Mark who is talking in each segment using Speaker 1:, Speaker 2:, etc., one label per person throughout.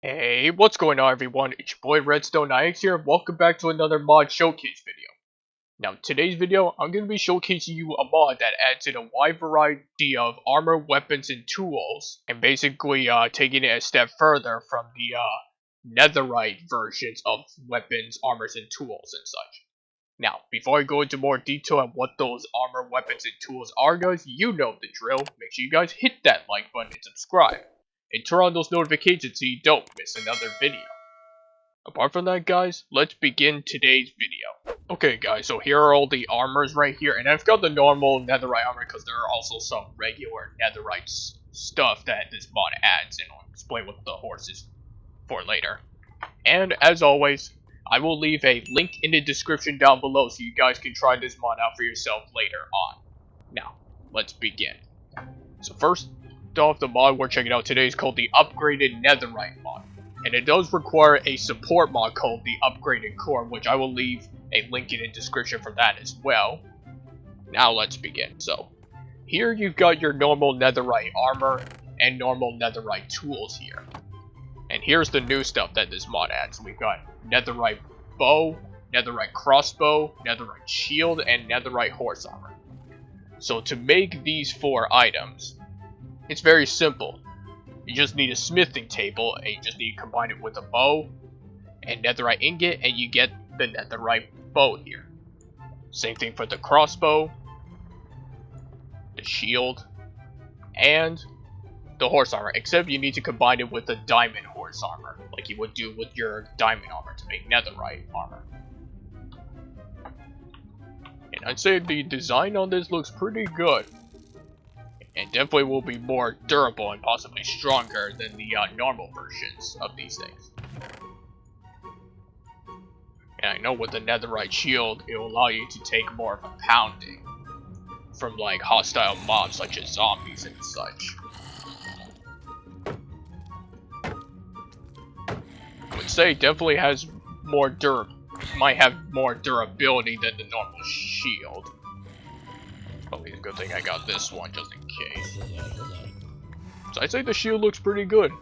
Speaker 1: Hey, what's going on everyone? It's your boy Redstone9X here. Welcome back to another mod showcase video. Now, today's video, I'm going to be showcasing you a mod that adds in a wide variety of armor, weapons, and tools, and basically taking it a step further from the Netherite versions of weapons, armors, and tools and such. Now, before I go into more detail on what those armor, weapons, and tools are, guys, you know the drill. Make sure you guys hit that like button and subscribe. And turn on those notifications so you don't miss another video. Apart from that, guys, let's begin today's video. Okay, guys, so here are all the armors right here, and I've got the normal netherite armor because there are also some regular netherite stuff that this mod adds, and I'll explain what the horse is for later. And as always, I will leave a link in the description down below so you guys can try this mod out for yourself later on. Now, let's begin. So first off, the mod we're checking out today is called the Upgraded Netherite mod, and it does require a support mod called the Upgraded Core, which I will leave a link in the description for that as well. Now let's begin. So here you've got your normal netherite armor and normal netherite tools here, and here's the new stuff that this mod adds. We've got netherite bow, netherite crossbow, netherite shield, and netherite horse armor. So to make these 4 items, it's very simple. You just need a smithing table, and you just need to combine it with a bow and netherite ingot, and you get the netherite bow here. Same thing for the crossbow, the shield, and the horse armor, except you need to combine it with the diamond horse armor, like you would do with your diamond armor to make netherite armor. And I'd say the design on this looks pretty good. And definitely will be more durable and possibly stronger than the normal versions of these things. And I know with the netherite shield, it will allow you to take more of a pounding from like hostile mobs such as zombies and such. I would say definitely has more might have more durability than the normal shield. Probably a good thing I got this one just in case. So I'd say the shield looks pretty good.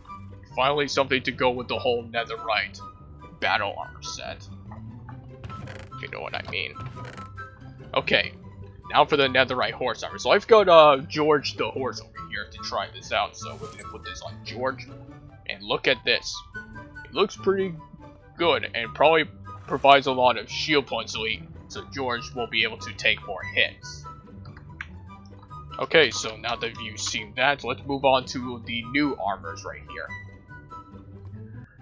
Speaker 1: Finally something to go with the whole netherite battle armor set. If you know what I mean. Okay, now for the netherite horse armor. So I've got George the horse over here to try this out. So we're gonna put this on George. And look at this. It looks pretty good and probably provides a lot of shield points so George will be able to take more hits. Okay, so now that you've seen that, let's move on to the new armors right here.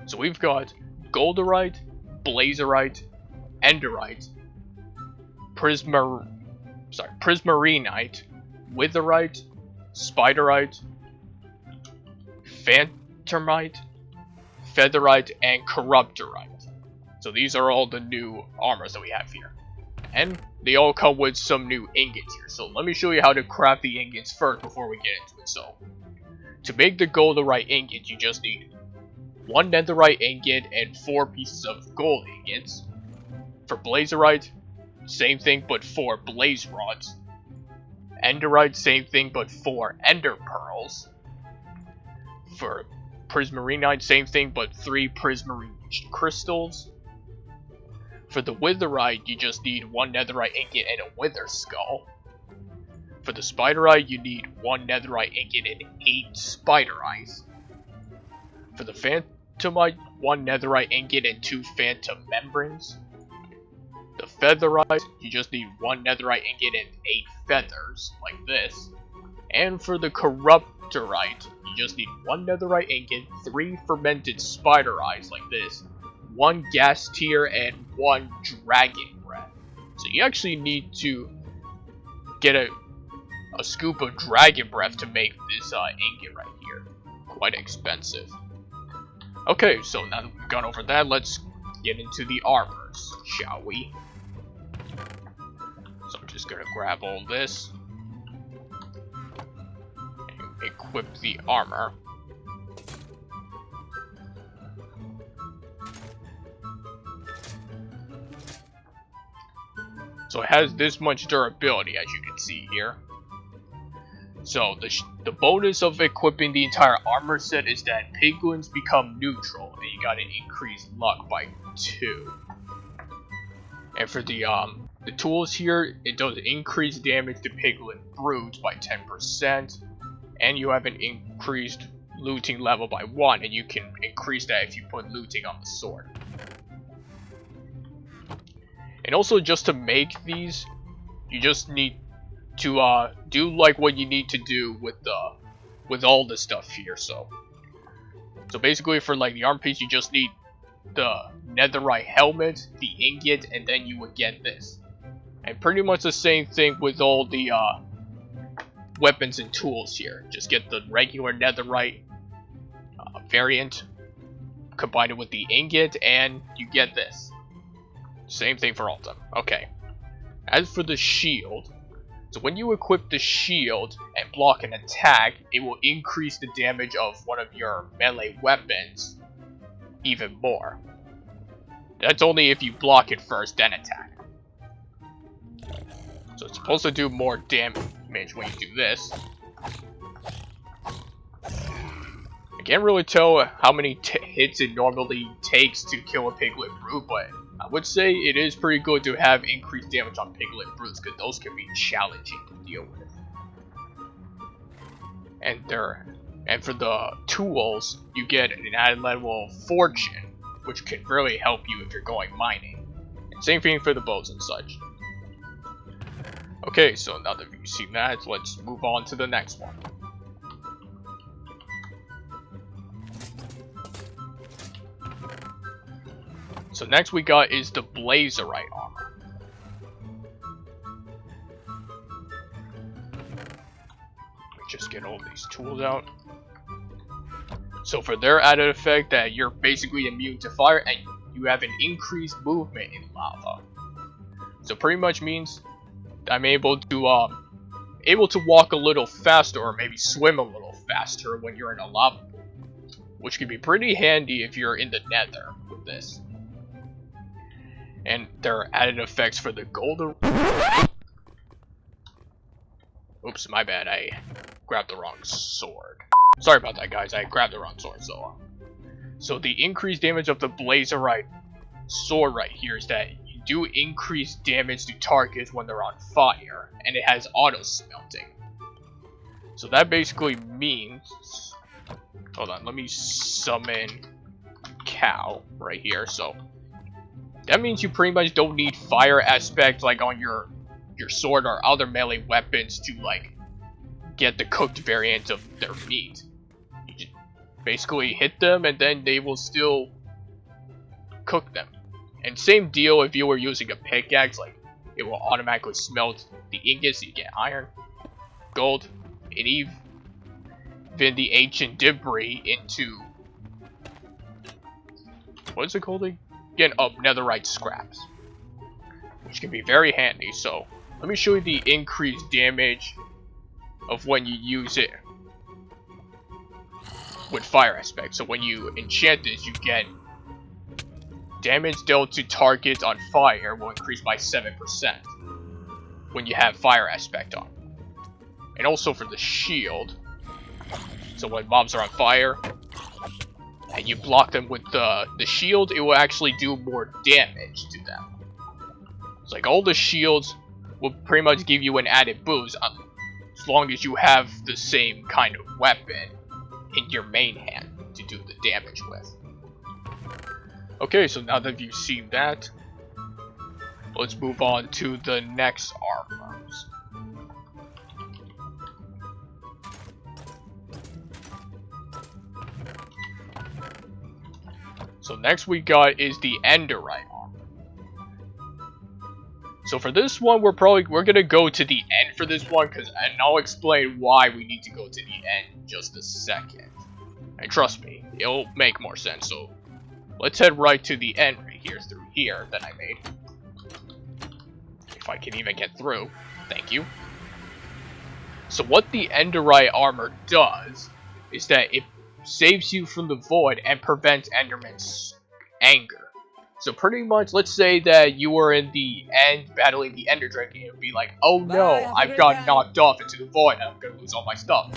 Speaker 1: So we've got Golderite, Blazerite, Enderite, Prismarinite, Witherite, Spiderite, Phantomide, Featherite, and Corruptorite. So these are all the new armors that we have here. And they all come with some new ingots here. So let me show you how to craft the ingots first before we get into it. So to make the golderite ingot, you just need 1 netherite ingot and 4 pieces of gold ingots. For blazerite, same thing but 4 blaze rods. Enderite, same thing but 4 ender pearls. For prismarinite, same thing but 3 prismarine crystals. For the witherite, you just need 1 netherite ingot and a wither skull. For the spiderite, you need 1 netherite ingot and 8 spider eyes. For the phantomite, 1 netherite ingot and 2 phantom membranes. The featherite, you just need 1 netherite ingot and 8 feathers, like this. And for the corruptorite, you just need 1 netherite ingot, 3 fermented spider eyes, like this. 1 gas tier and 1 dragon breath. So you actually need to get a scoop of dragon breath to make this ingot right here. Quite expensive. Okay, so now that we've gone over that, let's get into the armors, shall we? So I'm just gonna grab all this and equip the armor. So it has this much durability, as you can see here. So the bonus of equipping the entire armor set is that piglins become neutral, and you gotta increase luck by 2. And for the tools here, it does increase damage to piglin brutes by 10%, and you have an increased looting level by 1, and you can increase that if you put looting on the sword. And also, just to make these, you just need to do like what you need to do with all the stuff here. So basically, for like the armor piece, you just need the Netherite helmet, the ingot, and then you would get this. And pretty much the same thing with all the weapons and tools here. Just get the regular Netherite variant, combine it with the ingot, and you get this. Same thing for all of them. Okay. As for the shield, so when you equip the shield and block an attack, it will increase the damage of one of your melee weapons even more. That's only if you block it first, then attack. So it's supposed to do more damage when you do this. I can't really tell how many hits it normally takes to kill a piglet brute, but I would say it is pretty good to have increased damage on piglet brutes, because those can be challenging to deal with. And for the tools, you get an added level of fortune, which can really help you if you're going mining. And same thing for the bows and such. Okay, so now that you've seen that, let's move on to the next one. So next we got is the Witherite armor. Let me just get all these tools out. So for their added effect, that you're basically immune to fire and you have an increased movement in lava. So pretty much means I'm able to walk a little faster, or maybe swim a little faster when you're in a lava pool, which can be pretty handy if you're in the Nether with this. And there are added effects for the golden. Oops, my bad. I grabbed the wrong sword. Sorry about that, guys. I grabbed the wrong sword. So the increased damage of the Witherite sword right here is that you do increase damage to targets when they're on fire, and it has auto smelting. So that basically means, hold on, let me summon Cow right here. So that means you pretty much don't need fire aspect like on your sword or other melee weapons to like get the cooked variant of their meat. You just basically hit them and then they will still cook them. And same deal if you were using a pickaxe, like it will automatically smelt the ingots, so you get iron, gold, and even the ancient debris into, what's it called again? Oh, netherite scraps, which can be very handy. So let me show you the increased damage of when you use it with fire aspect. So when you enchant this, you get damage dealt to targets on fire will increase by 7% when you have fire aspect on. And also for the shield, so when mobs are on fire and you block them with the shield, it will actually do more damage to them. It's like all the shields will pretty much give you an added boost as long as you have the same kind of weapon in your main hand to do the damage with. Okay, so now that you've seen that, let's move on to the next armors. So next we got is the Netherite armor. So for this one, we're gonna go to the end for this one, and I'll explain why we need to go to the end in just a second. And trust me, it'll make more sense. So let's head right to the end right here, through here that I made. If I can even get through. Thank you. So what the Netherite armor does is that it saves you from the void and prevents Enderman's anger. So pretty much, let's say that you were in the end battling the Ender Dragon, and it would be like, oh no, I've got knocked off into the void, I'm gonna lose all my stuff.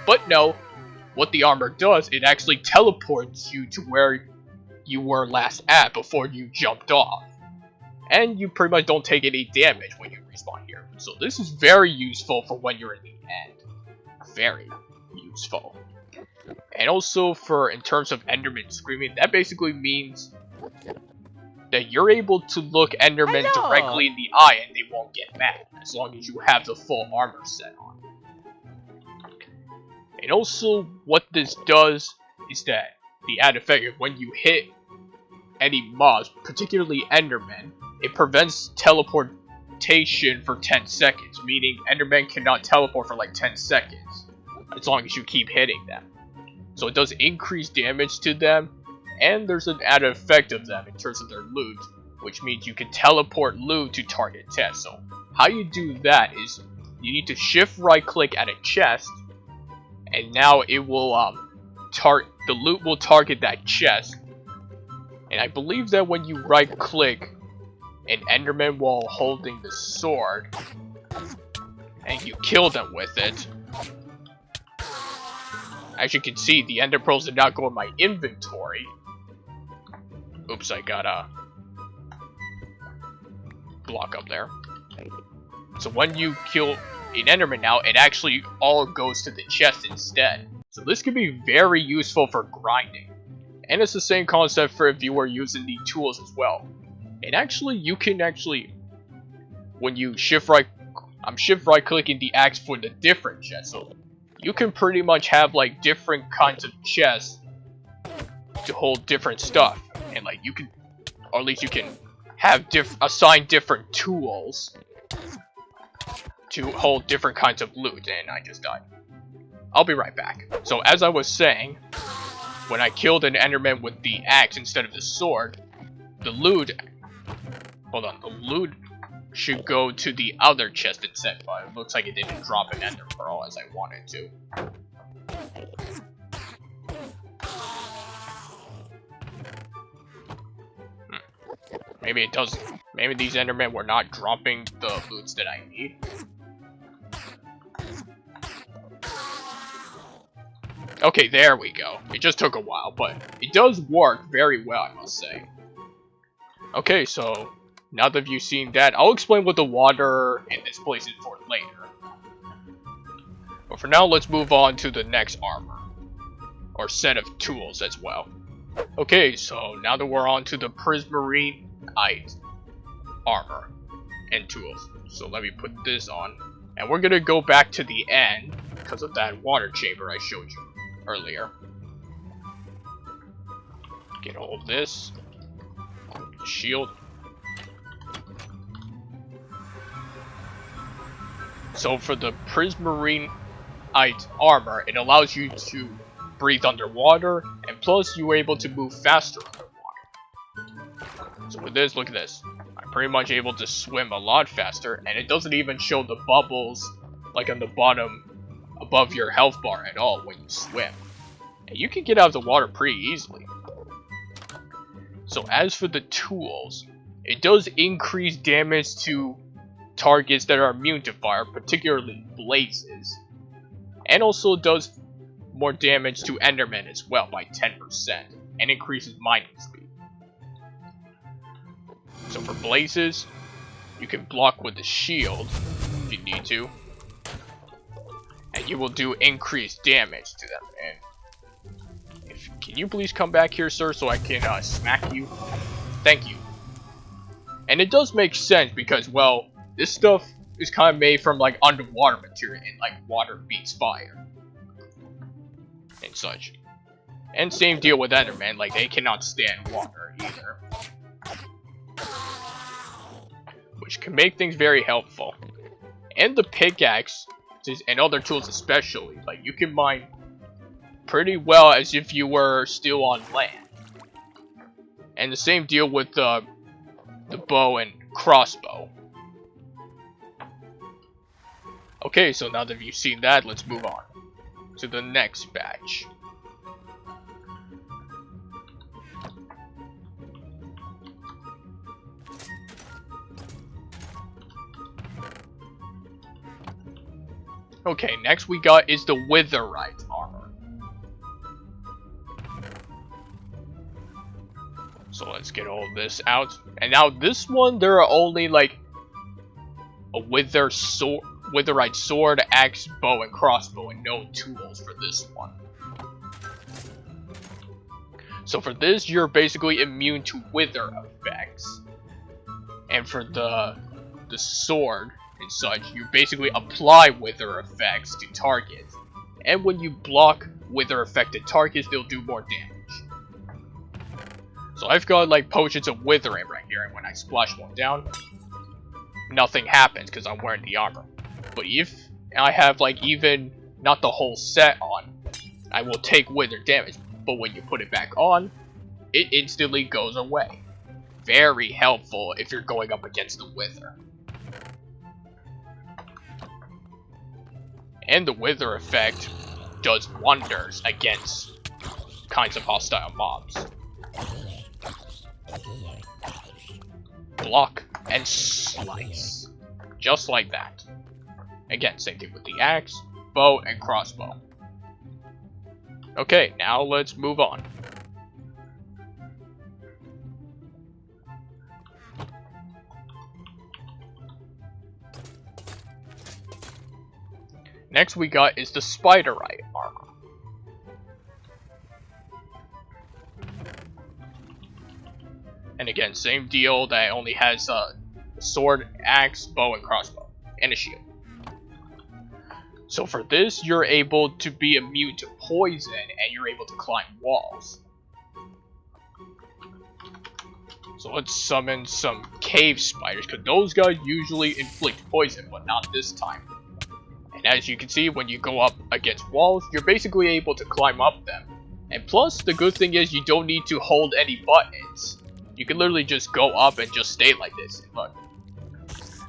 Speaker 1: But no, what the armor does, it actually teleports you to where you were last at before you jumped off. And you pretty much don't take any damage when you respawn here. So this is very useful for when you're in the end. Very useful. And also for, in terms of Enderman screaming, that basically means that you're able to look Enderman directly in the eye and they won't get mad, as long as you have the full armor set on. And also, what this does is that the added effect of when you hit any mobs, particularly Endermen, it prevents teleportation for 10 seconds, meaning Endermen cannot teleport for like 10 seconds, as long as you keep hitting them. So it does increase damage to them, and there's an added effect of them in terms of their loot, which means you can teleport loot to target chests. So how you do that is you need to shift right click at a chest, and now it will the loot will target that chest. And I believe that when you right click an Enderman while holding the sword and you kill them with it, as you can see, the Ender Pearls did not go in my inventory. Oops, I got a block up there. So when you kill an Enderman now, it actually all goes to the chest instead. So this can be very useful for grinding. And it's the same concept for if you were using the tools as well. And actually, you can actually, when you I'm shift right clicking the axe for the different chest. So you can pretty much have like different kinds of chests to hold different stuff. And like you can, or at least you can have assign different tools to hold different kinds of loot. And I just died. I'll be right back. So as I was saying, when I killed an Enderman with the axe instead of the sword, the loot, the loot should go to the other chest instead, but it looks like it didn't drop an Ender Pearl as I wanted to. Maybe it doesn't. Maybe these Endermen were not dropping the loots that I need. Okay, there we go. It just took a while, but it does work very well, I must say. Okay, so now that you've seen that, I'll explain what the water in this place is for later. But for now, let's move on to the next armor, or set of tools as well. Okay, so now that we're on to the Prismarine Armor and tools. So let me put this on, and we're gonna go back to the end because of that water chamber I showed you earlier. Get hold of this. Shield. So for the Prismarine armor, it allows you to breathe underwater, and plus you're able to move faster underwater. So with this, look at this. I'm pretty much able to swim a lot faster, and it doesn't even show the bubbles like on the bottom above your health bar at all when you swim. And you can get out of the water pretty easily. So as for the tools, it does increase damage to targets that are immune to fire, particularly blazes. And also does more damage to Endermen as well by 10%, and increases mining speed. So for blazes, you can block with the shield if you need to, and you will do increased damage to them. And can you please come back here, sir, so I can smack you? Thank you. And it does make sense because, well, this stuff is kind of made from like underwater material, and like water beats fire and such. And same deal with Enderman, like they cannot stand water either, which can make things very helpful. And the pickaxe and other tools especially, like you can mine pretty well as if you were still on land. And the same deal with the bow and crossbow. Okay, so now that you've seen that, let's move on to the next batch. Okay, next we got is the Witherite armor. So let's get all this out. And now this one, there are only like a Witherite sword, axe, bow, and crossbow, and no tools for this one. So for this, you're basically immune to wither effects. And for the sword and such, you basically apply wither effects to targets. And when you block wither affected targets, they'll do more damage. So I've got like potions of withering right here, and when I splash one down, nothing happens because I'm wearing the armor. But if I have like even not the whole set on, I will take wither damage. But when you put it back on, it instantly goes away. Very helpful if you're going up against the wither. And the wither effect does wonders against kinds of hostile mobs. Block and slice. Just like that. Again, same thing with the axe, bow, and crossbow. Okay, now let's move on. Next we got is the Spiderite armor. And again, same deal, that only has a sword, axe, bow, and crossbow, and a shield. So for this, you're able to be immune to poison, and you're able to climb walls. So let's summon some cave spiders, because those guys usually inflict poison, but not this time. And as you can see, when you go up against walls, you're basically able to climb up them. And plus, the good thing is you don't need to hold any buttons. You can literally just go up and just stay like this. And look,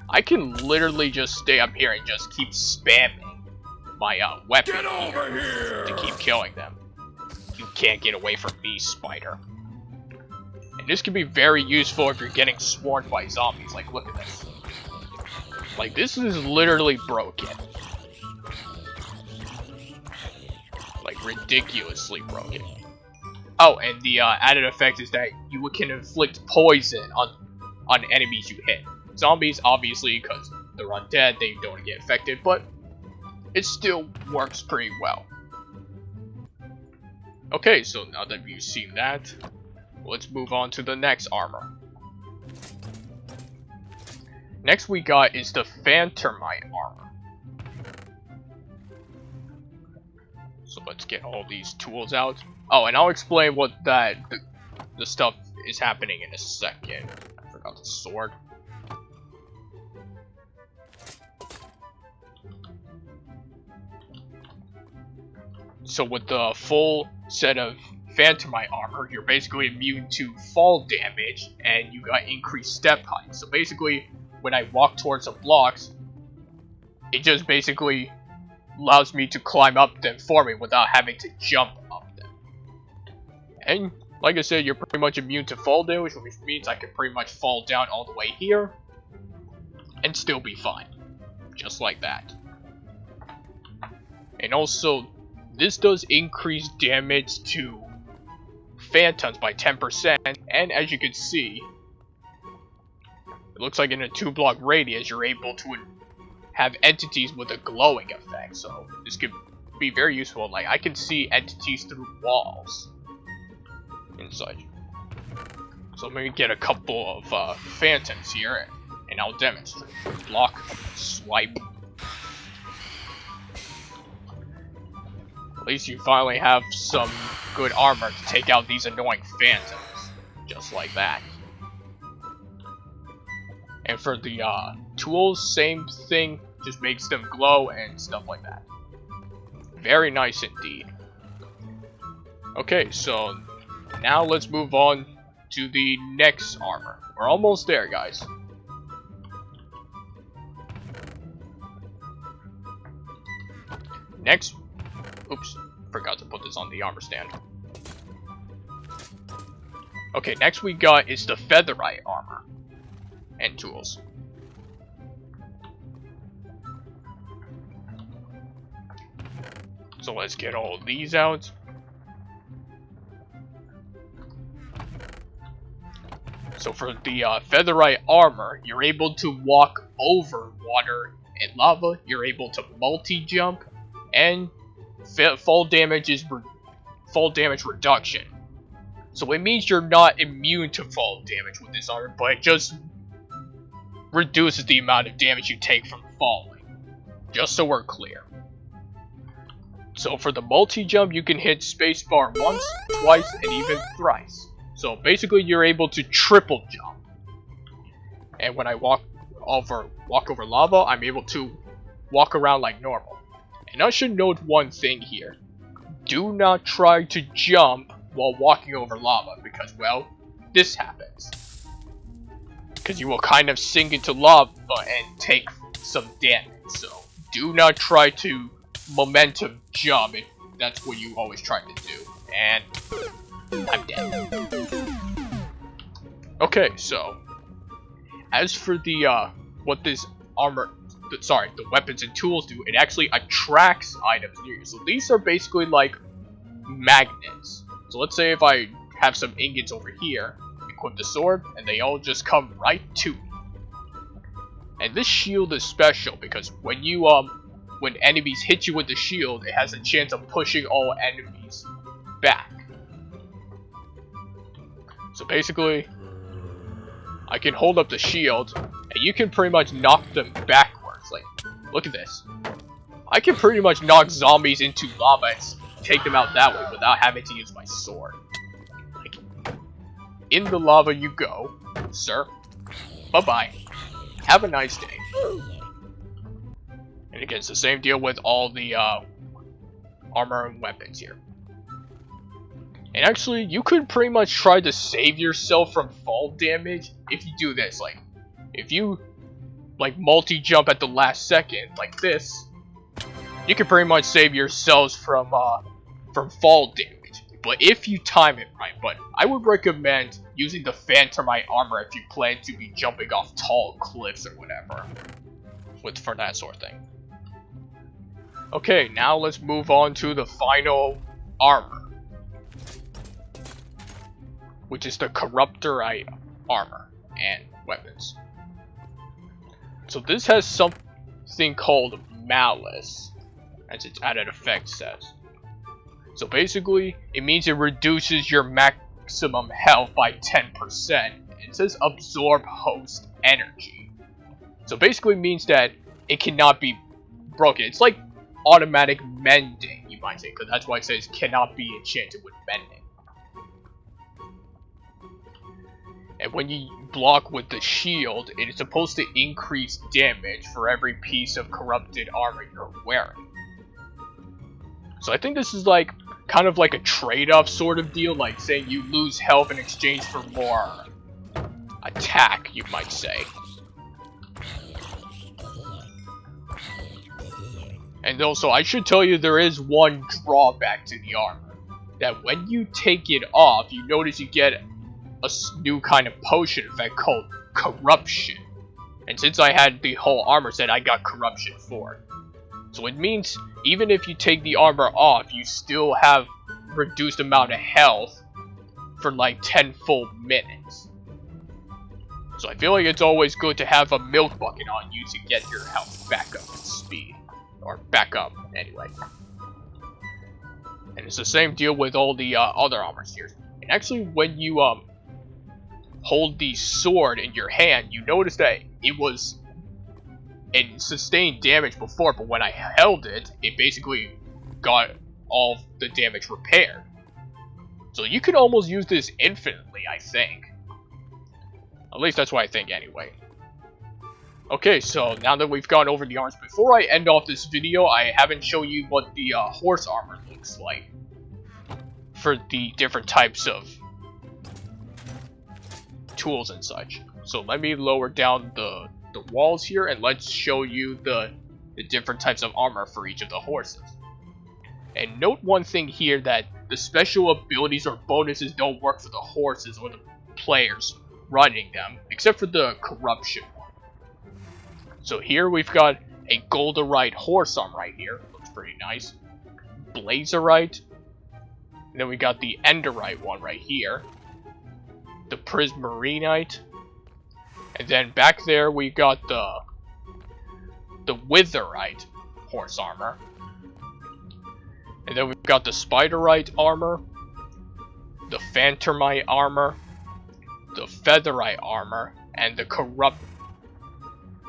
Speaker 1: I can literally just stay up here and just keep spamming my weapon here to keep killing them. You can't get away from me, spider. And this can be very useful if you're getting swarmed by zombies. Like, look at this. Like, this is literally broken. Like, ridiculously broken. Oh, and the added effect is that you can inflict poison on enemies you hit. Zombies, obviously, because they're undead, they don't get affected, but it still works pretty well. Okay, so now that you've seen that, let's move on to the next armor. Next we got is the Phantomide Armor. So let's get all these tools out. Oh, and I'll explain what the stuff is happening in a second. I forgot the sword. So with the full set of Phantomide armor, you're basically immune to fall damage, and you got increased step height. So basically, when I walk towards the blocks, it just basically allows me to climb up them for me without having to jump up them. And like I said, you're pretty much immune to fall damage, which means I can pretty much fall down all the way here and still be fine. Just like that. And also, this does increase damage to phantoms by 10%, and as you can see, it looks like in a 2-block radius, you're able to have entities with a glowing effect, so this could be very useful. Like, I can see entities through walls and such. So let me get a couple of phantoms here, and I'll demonstrate. Block, swipe. At least you finally have some good armor to take out these annoying phantoms. Just like that. And for the tools, same thing, just makes them glow and stuff like that. Very nice indeed. Okay, so now let's move on to the next armor. We're almost there, guys. Next, oops, forgot to put this on the armor stand. Okay, next we got is the Featherite armor and tools. So let's get all of these out. So for the Featherite Armor, you're able to walk over water and lava, you're able to multi-jump, and fall damage reduction. So it means you're not immune to fall damage with this armor, but it just reduces the amount of damage you take from falling. Just so we're clear. So for the multi-jump, you can hit spacebar once, twice, and even thrice. So basically you're able to triple jump. And when I walk over lava, I'm able to walk around like normal. And I should note one thing here. Do not try to jump while walking over lava because, well, this happens. Because you will kind of sink into lava and take some damage. So do not try to momentum jump if that's what you always try to do. And I'm dead. Okay, so as for the what this armor, the weapons and tools do, it actually attracts items near you. So these are basically like magnets. So let's say if I have some ingots over here, equip the sword, and they all just come right to me. And this shield is special because when you when enemies hit you with the shield, it has a chance of pushing all enemies back. So basically, I can hold up the shield, and you can pretty much knock them backwards. Like, look at this. I can pretty much knock zombies into lava and take them out that way without having to use my sword. Like, in the lava you go, sir. Bye-bye. Have a nice day. And again, it's the same deal with all the armor and weapons here. And actually, you could pretty much try to save yourself from fall damage if you do this. Like, if you like multi-jump at the last second, like this, you can pretty much save yourselves from fall damage. But if you time it right, but I would recommend using the Phantomide Armor if you plan to be jumping off tall cliffs or whatever, for that sort of thing. Okay, now let's move on to the final armor, which is the Corruptorite Armor and weapons. So this has something called Malice, as its added effect says. So basically, it means it reduces your maximum health by 10%. It says absorb host energy. So basically means that it cannot be broken. It's like automatic mending, you might say, because that's why it says cannot be enchanted with mending. And when you block with the shield, it is supposed to increase damage for every piece of corrupted armor you're wearing. So I think this is like kind of like a trade-off sort of deal, like saying you lose health in exchange for more attack, you might say. And also, I should tell you there is one drawback to the armor. That when you take it off, you notice you get a new kind of potion effect called Corruption. And since I had the whole armor set, I got Corruption 4. So it means even if you take the armor off, you still have reduced amount of health for like 10 full minutes. So I feel like it's always good to have a milk bucket on you to get your health back up to speed. Or back up, anyway. And it's the same deal with all the other armors here. And actually, when you hold the sword in your hand, you notice that it sustained damage before, but when I held it, it basically got all the damage repaired. So you could almost use this infinitely, I think. At least that's what I think anyway. Okay, so now that we've gone over the armors, before I end off this video, I haven't shown you what the horse armor looks like for the different types of tools and such. So let me lower down the walls here, and let's show you the different types of armor for each of the horses. And note one thing here, that the special abilities or bonuses don't work for the horses or the players running them, except for the corruption one. So here we've got a Golderite horse arm right here. Looks pretty nice. Blazerite. And then we got the Enderite one right here. The Prismarinite. And then back there we got the Witherite horse armor. And then we've got the Spiderite armor, the Phantomide armor, the Featherite armor, and the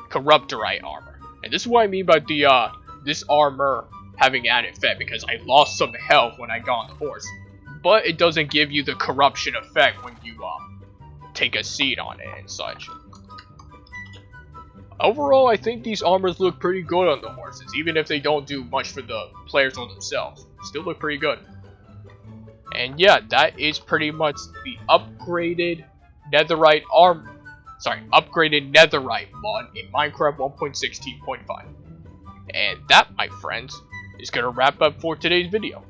Speaker 1: Corruptorite armor. And this is what I mean by the this armor having added effect, because I lost some health when I got on the horse, but it doesn't give you the corruption effect when you take a seat on it and such. Overall, I think these armors look pretty good on the horses, even if they don't do much for the players on themselves. Still look pretty good. And yeah, that is pretty much the upgraded Netherite upgraded Netherite mod in Minecraft 1.16.5. And that, my friends, is gonna wrap up for today's video.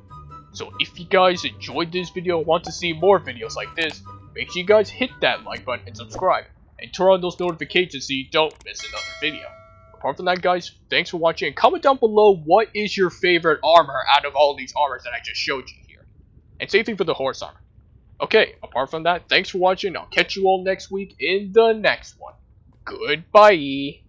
Speaker 1: So if you guys enjoyed this video and want to see more videos like this, make sure you guys hit that like button and subscribe. And turn on those notifications so you don't miss another video. Apart from that, guys, thanks for watching, and comment down below what is your favorite armor out of all these armors that I just showed you here. And same thing for the horse armor. Okay, apart from that, thanks for watching. I'll catch you all next week in the next one. Goodbye.